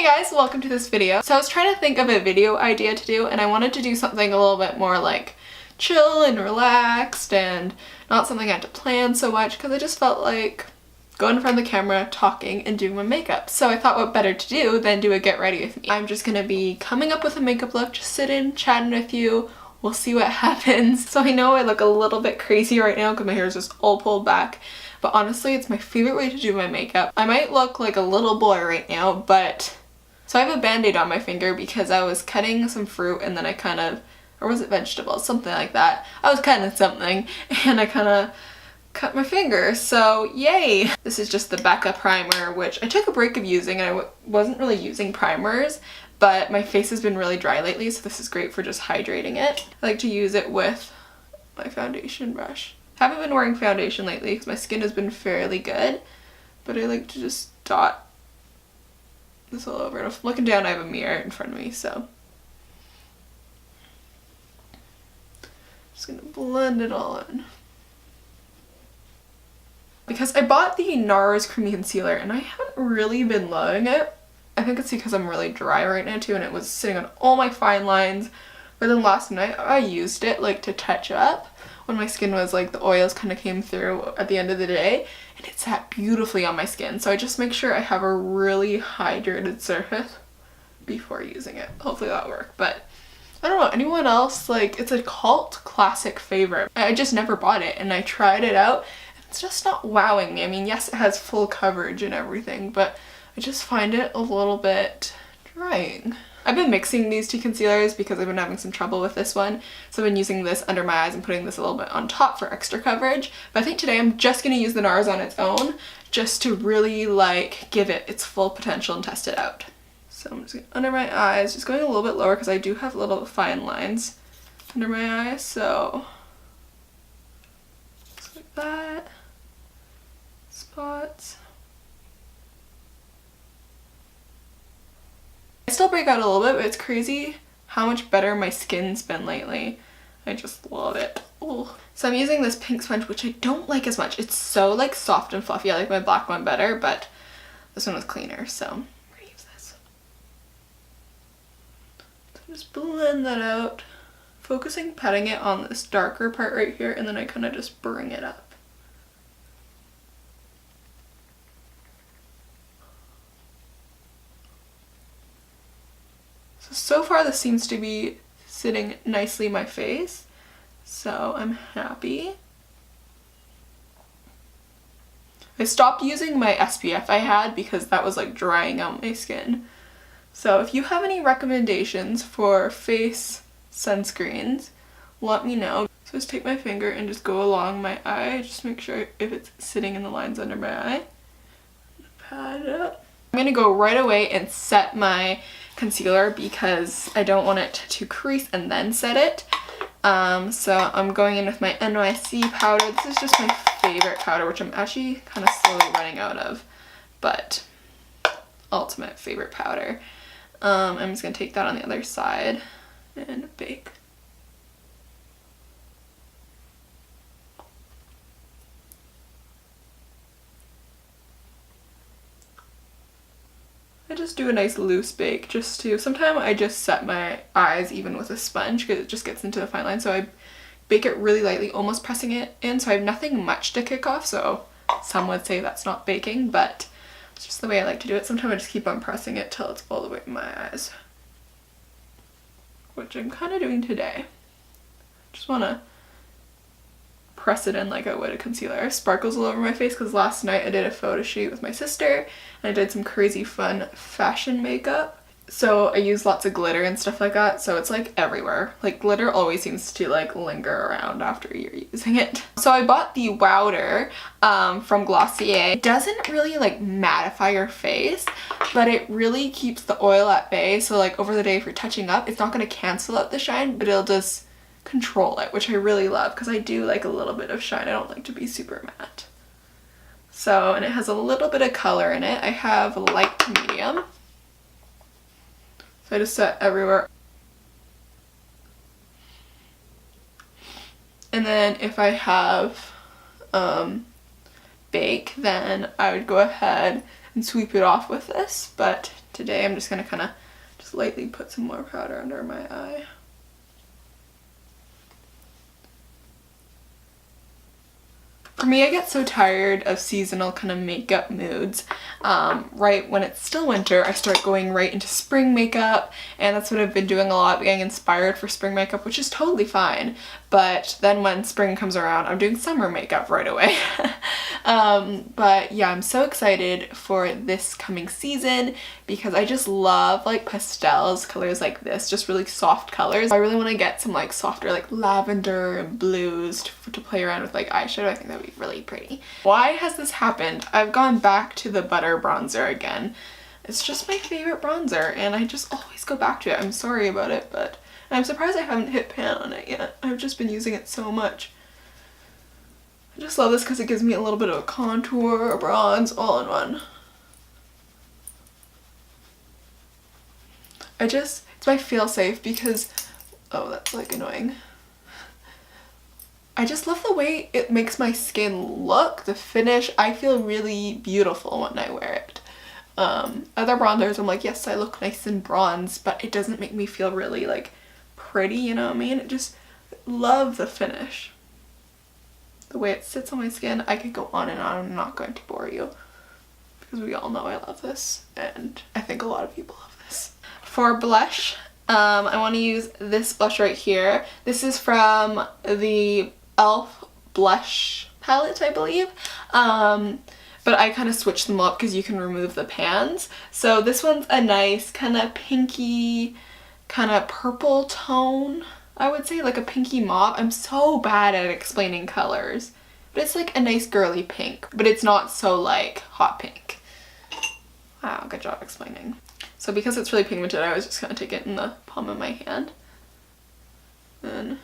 guys, welcome to this video. So I was trying to think of a video idea to do, and I wanted to do something a little bit more like chill and relaxed and not something I had to plan so much, because I just felt like going in front of the camera, talking, and doing my makeup. So I thought what better to do than do a get ready with me. I'm just gonna be coming up with a makeup look, just sitting, chatting with you. We'll see what happens. So I know I look a little bit crazy right now because my hair is just all pulled back, but honestly it's my favorite way to do my makeup. I might look like a little boy right now, but so I have a band-aid on my finger because I was cutting some fruit and then I kind of, or was it vegetables, something like that. I was cutting something and I kind of cut my finger, so yay! This is just the Becca Primer, which I took a break of using, and I wasn't really using primers, but my face has been really dry lately, so this is great for just hydrating it. I like to use it with my foundation brush. I haven't been wearing foundation lately because my skin has been fairly good, but I like to just dot this all over. And if I'm looking down, I have a mirror in front of me, so just gonna blend it all in. Because I bought the Nars Concealer and I haven't really been loving it. I think it's because I'm really dry right now too, and it was sitting on all my fine lines. But then last night I used it like to touch up when my skin was like, the oils kind of came through at the end of the day, and it sat beautifully on my skin. So I just make sure I have a really hydrated surface before using it. Hopefully that'll work. But I don't know, anyone else, like, it's a cult classic favorite. I just never bought it and I tried it out. It's just not wowing me. I mean, yes, it has full coverage and everything, but I just find it a little bit drying. I've been mixing these two concealers because I've been having some trouble with this one. So I've been using this under my eyes and putting this a little bit on top for extra coverage. But I think today I'm just going to use the Nars on its own just to really like give it its full potential and test it out. So I'm just going under my eyes, just going a little bit lower because I do have little fine lines under my eyes. So just like that. Spots. I still break out a little bit, but it's crazy how much better my skin's been lately. I just love it. Ooh. So I'm using this pink sponge, which I don't like as much. It's so like soft and fluffy. I like my black one better, but this one was cleaner, so I'm gonna use this. So just blend that out, focusing, patting it on this darker part right here, and then I kind of just bring it up. So far this seems to be sitting nicely in my face, so I'm happy. I stopped using my SPF I had because that was like drying out my skin. So if you have any recommendations for face sunscreens, let me know. So just take my finger and just go along my eye, just make sure if it's sitting in the lines under my eye. Pat it up. I'm gonna go right away and set my concealer because I don't want it to crease and then set it. So I'm going in with my NYC powder. This is just my favorite powder, which I'm actually kind of slowly running out of, but ultimate favorite powder. I'm just gonna take that on the other side and bake. I just do a nice loose bake just to, sometimes I just set my eyes even with a sponge because it just gets into the fine line, so I bake it really lightly, almost pressing it in, so I have nothing much to kick off. So some would say that's not baking, but it's just the way I like to do it. Sometimes I just keep on pressing it till it's all the way in my eyes, which I'm kind of doing today. Just want to press it in like I would a concealer. Sparkles all over my face because last night I did a photo shoot with my sister and I did some crazy fun fashion makeup. So I use lots of glitter and stuff like that, so it's like everywhere. Like glitter always seems to like linger around after you're using it. So I bought the Wowder from Glossier. It doesn't really like mattify your face, but it really keeps the oil at bay. So like over the day if you're touching up, it's not going to cancel out the shine, but it'll just control it, which I really love because I do like a little bit of shine. I don't like to be super matte. So, and it has a little bit of color in it. I have light to medium. So I just set everywhere. And then if I have bake, then I would go ahead and sweep it off with this, but today I'm just gonna kind of just lightly put some more powder under my eye. For me, I get so tired of seasonal kind of makeup moods. Right when it's still winter, I start going right into spring makeup, and that's what I've been doing a lot, getting inspired for spring makeup, which is totally fine. But then when spring comes around, I'm doing summer makeup right away. But yeah, I'm so excited for this coming season because I just love like pastels, colors like this, just really soft colors. I really want to get some like softer like lavender and blues to play around with like eyeshadow. I think that would be really pretty. Why has this happened? I've gone back to the Butter bronzer again. It's just my favorite bronzer and I just always go back to it. I'm sorry about it, but I'm surprised I haven't hit pan on it yet. I've just been using it so much. I just love this because it gives me a little bit of a contour, a bronze, all in one. It's my fail-safe because, oh, that's like annoying. I just love the way it makes my skin look, the finish. I feel really beautiful when I wear it. Other bronzers, I'm like, yes, I look nice and bronze, but it doesn't make me feel really like pretty, you know what I mean? It just, love the finish. The way it sits on my skin. I could go on and on. I'm not going to bore you because we all know I love this and I think a lot of people love this. For blush, I want to use this blush right here. This is from the e.l.f. blush palette, I believe. But I kind of switched them up because you can remove the pans. So this one's a nice kind of pinky, kind of purple tone, I would say, like a pinky mauve. I'm so bad at explaining colors. But it's like a nice girly pink, but it's not so like hot pink. Wow, good job explaining. So because it's really pigmented, I was just gonna take it in the palm of my hand. And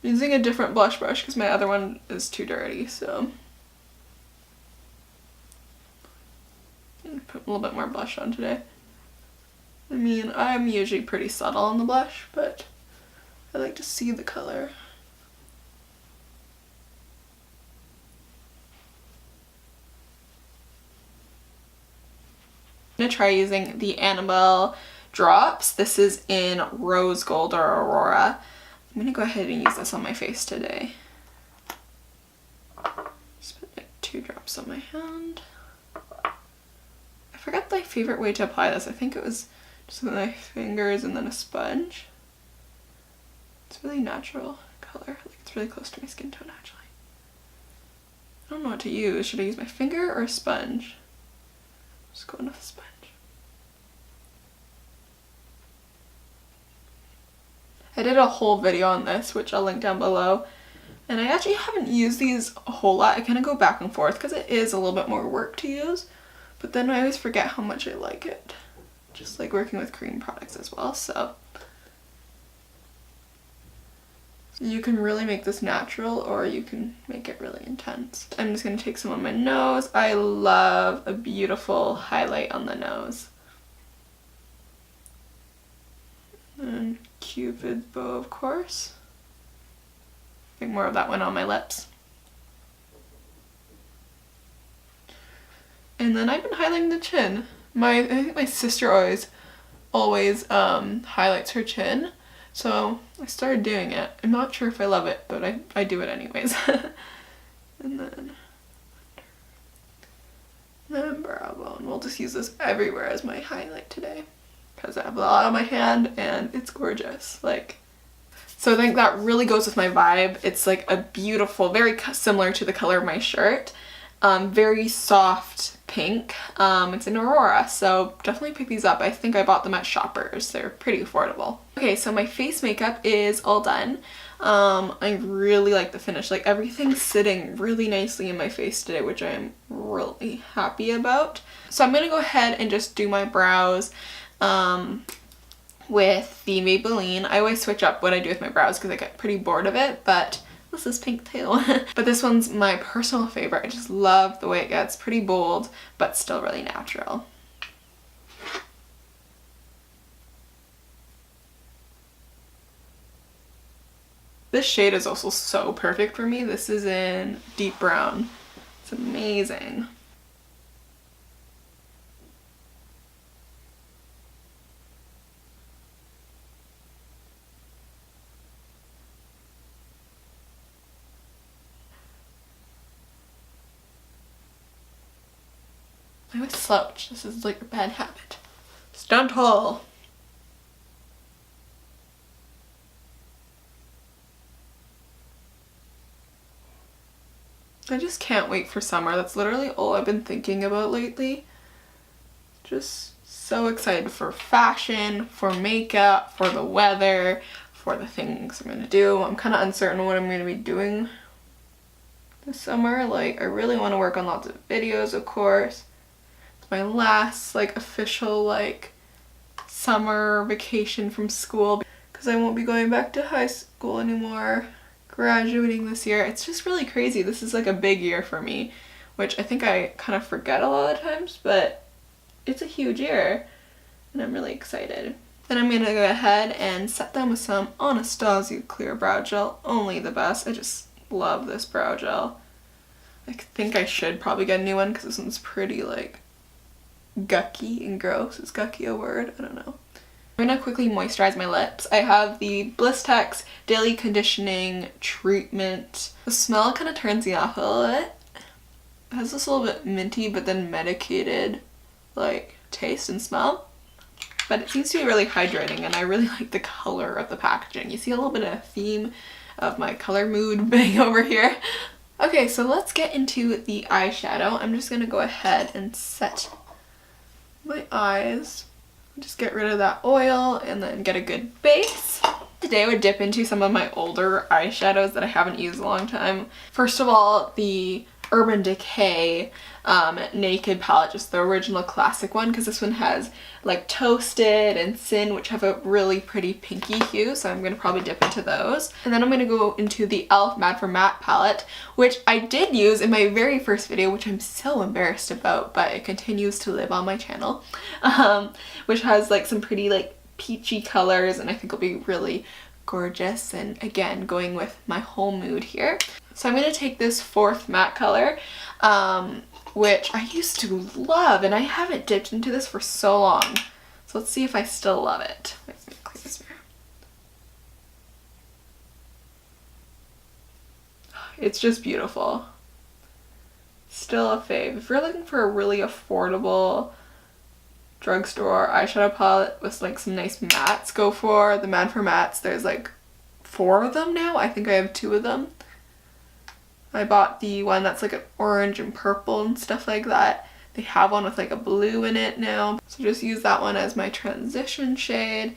I'm using a different blush brush because my other one is too dirty, so. And put a little bit more blush on today. I mean, I'm usually pretty subtle on the blush, but I like to see the color. I'm going to try using the Annabelle drops. This is in Rose Gold or Aurora. I'm going to go ahead and use this on my face today. Just put like 2 drops on my hand. I forgot my favorite way to apply this. I think it was just with my fingers and then a sponge. It's really natural color. Like it's really close to my skin tone actually. I don't know what to use. Should I use my finger or a sponge? Just going with a sponge. I did a whole video on this, which I'll link down below. And I actually haven't used these a whole lot. I kind of go back and forth because it is a little bit more work to use. But then I always forget how much I like it. Just like working with cream products as well, so. You can really make this natural or you can make it really intense. I'm just going to take some on my nose. I love a beautiful highlight on the nose. And Cupid's bow, of course. I think more of that one on my lips. And then I've been highlighting the chin. I think my sister always highlights her chin. So I started doing it. I'm not sure if I love it, but I do it anyways. And then brow bone. We'll just use this everywhere as my highlight today. Because I have a lot on my hand and it's gorgeous. So I think that really goes with my vibe. It's like a beautiful, very similar to the color of my shirt. Very soft pink. It's in Aurora, so definitely pick these up. I think I bought them at Shoppers. They're pretty affordable. Okay, so my face makeup is all done. I really like the finish. Like everything's sitting really nicely in my face today, which I am really happy about. So I'm gonna go ahead and just do my brows with the Maybelline. I always switch up what I do with my brows because I get pretty bored of it, but this is pink too. But this one's my personal favorite. I just love the way it gets. Pretty bold, but still really natural. This shade is also so perfect for me. This is in Deep Brown. It's amazing. I always slouch. This is like a bad habit. Stand tall. I just can't wait for summer. That's literally all I've been thinking about lately. Just so excited for fashion, for makeup, for the weather, for the things I'm gonna do. I'm kind of uncertain what I'm gonna be doing this summer. Like, I really want to work on lots of videos, of course. It's my last like official like summer vacation from school because I won't be going back to high school anymore. Graduating this year. It's just really crazy. This is like a big year for me, which I think I kind of forget a lot of times, but it's a huge year and I'm really excited. Then I'm gonna go ahead and set them with some Anastasia Clear Brow Gel. Only the best. I just love this brow gel. I think I should probably get a new one because this one's pretty like gucky and gross. Is gucky a word? I don't know. I'm gonna quickly moisturize my lips. I have the Blistex Daily Conditioning Treatment. The smell kind of turns me off a little bit. It has this little bit minty but then medicated like taste and smell. But it seems to be really hydrating and I really like the color of the packaging. You see a little bit of theme of my color mood being over here. Okay, so let's get into the eyeshadow. I'm just gonna go ahead and set my eyes. Just get rid of that oil and then get a good base. Today I would dip into some of my older eyeshadows that I haven't used in a long time. First of all, the Urban Decay Naked palette, just the original classic one, because this one has like Toasted and Sin, which have a really pretty pinky hue, so I'm going to probably dip into those. And then I'm going to go into the e.l.f. Mad for Matte palette, which I did use in my very first video, which I'm so embarrassed about, but it continues to live on my channel, which has like some pretty like peachy colors and I think will be really gorgeous, and again going with my whole mood here. So I'm going to take this fourth matte color, which I used to love and I haven't dipped into this for so long. So let's see if I still love it. Wait, let me clean this mirror. It's just beautiful. Still a fave. If you're looking for a really affordable drugstore eyeshadow palette with like some nice mattes, go for the Mad for Mattes. There's like 4 of them now. I think I have 2 of them. I bought the one that's like an orange and purple and stuff like that. They have one with like a blue in it now. So just use that one as my transition shade.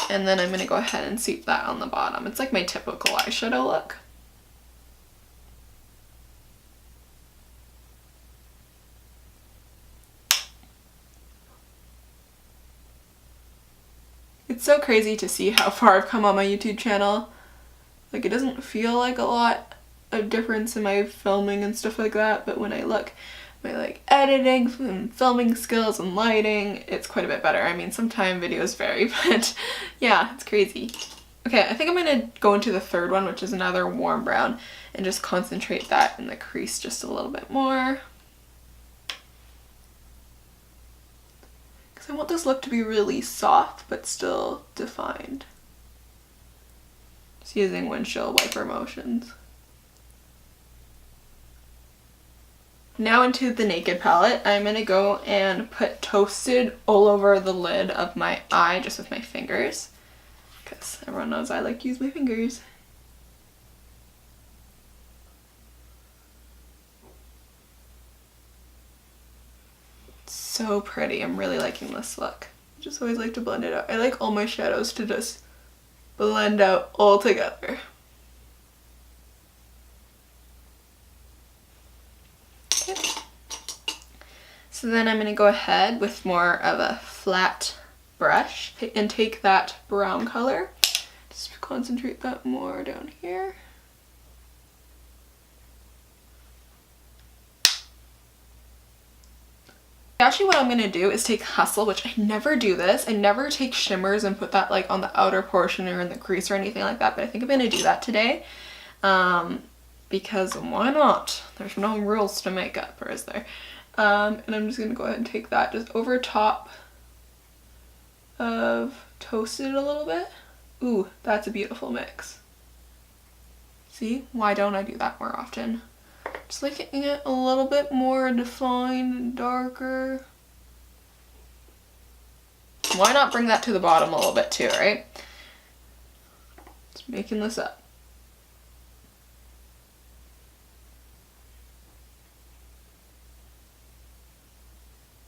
And then I'm going to go ahead and seep that on the bottom. It's like my typical eyeshadow look. It's so crazy to see how far I've come on my YouTube channel. Like, it doesn't feel like a lot of difference in my filming and stuff like that, but when I look my like editing and filming skills and lighting, it's quite a bit better. I mean, sometimes videos vary, but yeah, it's crazy. Okay, I think I'm gonna go into the third one, which is another warm brown, and just concentrate that in the crease just a little bit more. Because I want this look to be really soft, but still defined. Just using windshield wiper motions. Now into the Naked palette, I'm going to go and put Toasted all over the lid of my eye just with my fingers. Because everyone knows I like to use my fingers. So pretty. I'm really liking this look. I just always like to blend it out. I like all my shadows to just blend out all together. So then I'm going to go ahead with more of a flat brush and take that brown color, just concentrate that more down here. Actually, what I'm going to do is take Hustle, which I never do this. I never take shimmers and put that like on the outer portion or in the crease or anything like that, but I think I'm going to do that today. Because why not? There's no rules to makeup, or is there? And I'm just going to go ahead and take that just over top of Toasted a little bit. Ooh, that's a beautiful mix. See? Why don't I do that more often? Just making it a little bit more defined and darker. Why not bring that to the bottom a little bit too, right? Just making this up.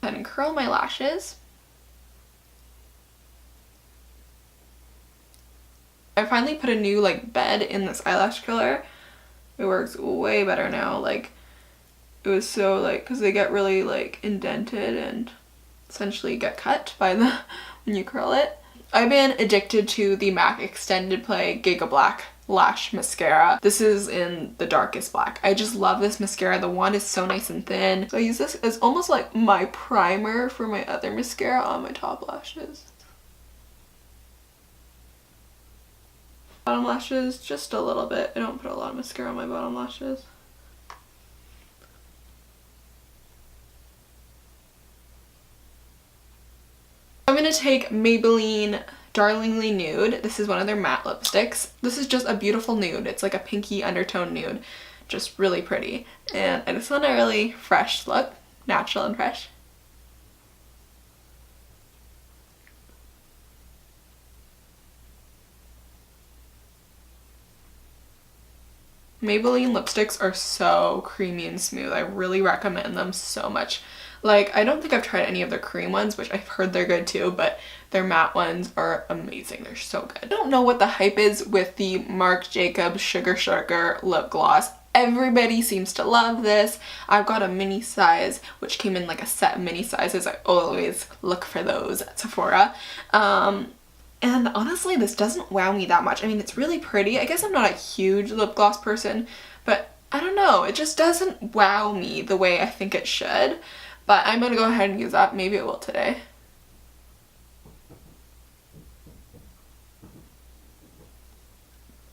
Go ahead and curl my lashes. I finally put a new like bed in this eyelash curler. It works way better now. Like, it was so like, because they get really like indented and essentially get cut by the when you curl it. I've been addicted to the MAC Extended Play Giga Black Lash Mascara. This is in the darkest black. I just love this mascara. The wand is so nice and thin. So I use this as almost like my primer for my other mascara on my top lashes. Bottom lashes, just a little bit. I don't put a lot of mascara on my bottom lashes. I'm gonna take Maybelline Darlingly Nude. This is one of their matte lipsticks. This is just a beautiful nude. It's like a pinky undertone nude. Just really pretty. And I just want a really fresh look. Natural and fresh. Maybelline lipsticks are so creamy and smooth. I really recommend them so much. Like, I don't think I've tried any of their cream ones, which I've heard they're good too, but their matte ones are amazing. They're so good. I don't know what the hype is with the Marc Jacobs Sugar Sugar lip gloss. Everybody seems to love this. I've got a mini size, which came in like a set of mini sizes. I always look for those at Sephora. And honestly, this doesn't wow me that much. I mean, it's really pretty. I guess I'm not a huge lip gloss person, but I don't know. It just doesn't wow me the way I think it should. But I'm gonna go ahead and use that. Maybe it will today.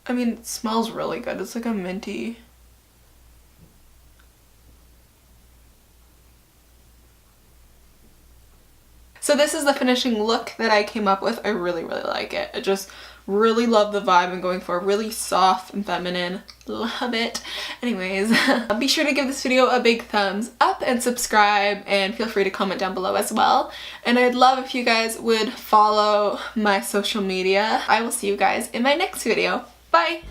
I mean, it smells really good. It's like a minty. So this is the finishing look that I came up with. I really, really like it. I just really love the vibe I'm going for. Really soft and feminine. Love it. Anyways, be sure to give this video a big thumbs up and subscribe, and feel free to comment down below as well. And I'd love if you guys would follow my social media. I will see you guys in my next video. Bye!